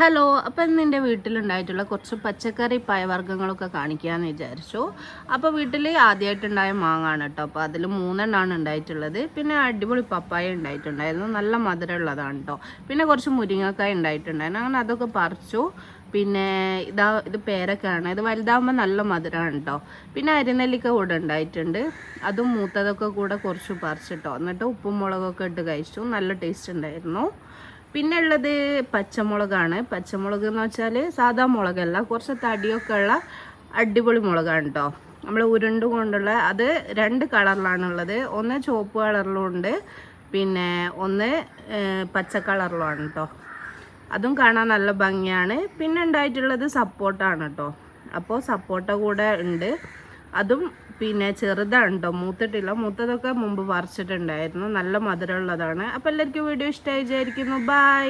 Hello, അപ്പം ഇന്ന് എൻ്റെ വീട്ടിലുണ്ടായിട്ടുള്ള കുറച്ച് പച്ചക്കറി പയവർഗ്ഗങ്ങളൊക്കെ കാണിക്കാമെന്ന് വിചാരിച്ചു. അപ്പോൾ വീട്ടിൽ ആദ്യമായിട്ടുണ്ടായ മാങ്ങാണ് കേട്ടോ. അപ്പോൾ അതിൽ 3 എണ്ണമാണ് ഉണ്ടായിട്ടുള്ളത്. പിന്നെ അടിപൊളി പപ്പായ ഉണ്ടായിട്ടുണ്ടായിരുന്നു, നല്ല മധുരമുള്ളതാണ് കേട്ടോ. പിന്നെ കുറച്ച് മുരിങ്ങക്കായ ഉണ്ടായിട്ടുണ്ടായിരുന്നു, അങ്ങനെ അതൊക്കെ പറിച്ചു. പിന്നെ ഇത് പേരക്കാണ്, ഇത് വലുതാകുമ്പോൾ നല്ല മധുരമാണ് കേട്ടോ. പിന്നെ അരിനെല്ലിക്ക കൂടെ ഉണ്ടായിട്ടുണ്ട്, അതും മൂത്തതൊക്കെ കൂടെ കുറച്ച് പറിച്ചിട്ടോ. എന്നിട്ട് ഉപ്പും മുളകൊക്കെ ഇട്ട് കഴിച്ചു, നല്ല ടേസ്റ്റ് ഉണ്ടായിരുന്നു. പിന്നെ ഉള്ളത് പച്ചമുളകാണ്. പച്ചമുളക് എന്ന് വെച്ചാൽ സാധാ മുളകല്ല, കുറച്ച് തടിയൊക്കെ ഉള്ള അടിപൊളി മുളകാണ് കേട്ടോ. നമ്മൾ ഉരുണ്ട് കൊണ്ടുള്ള അത് 2 കളറിലാണുള്ളത്. ഒന്ന് ചുവപ്പ് കളറിലും ഉണ്ട്, പിന്നെ ഒന്ന് പച്ച കളറിലുമാണ് കേട്ടോ. അതും കാണാൻ നല്ല ഭംഗിയാണ്. പിന്നെ ഉണ്ടായിട്ടുള്ളത് സപ്പോർട്ടാണ് കേട്ടോ. അപ്പോൾ സപ്പോർട്ട കൂടെ ഉണ്ട്, അതും പിന്നെ ചെറുതാണ് കേട്ടോ, മൂത്തിട്ടില്ല. മൂത്തതൊക്കെ മുമ്പ് പറിച്ചിട്ടുണ്ടായിരുന്നു, നല്ല മധുരമുള്ളതാണ്. അപ്പോൾ എല്ലാവർക്കും വീഡിയോ ഇഷ്ടമായി വിചാരിക്കുന്നു. ബൈ.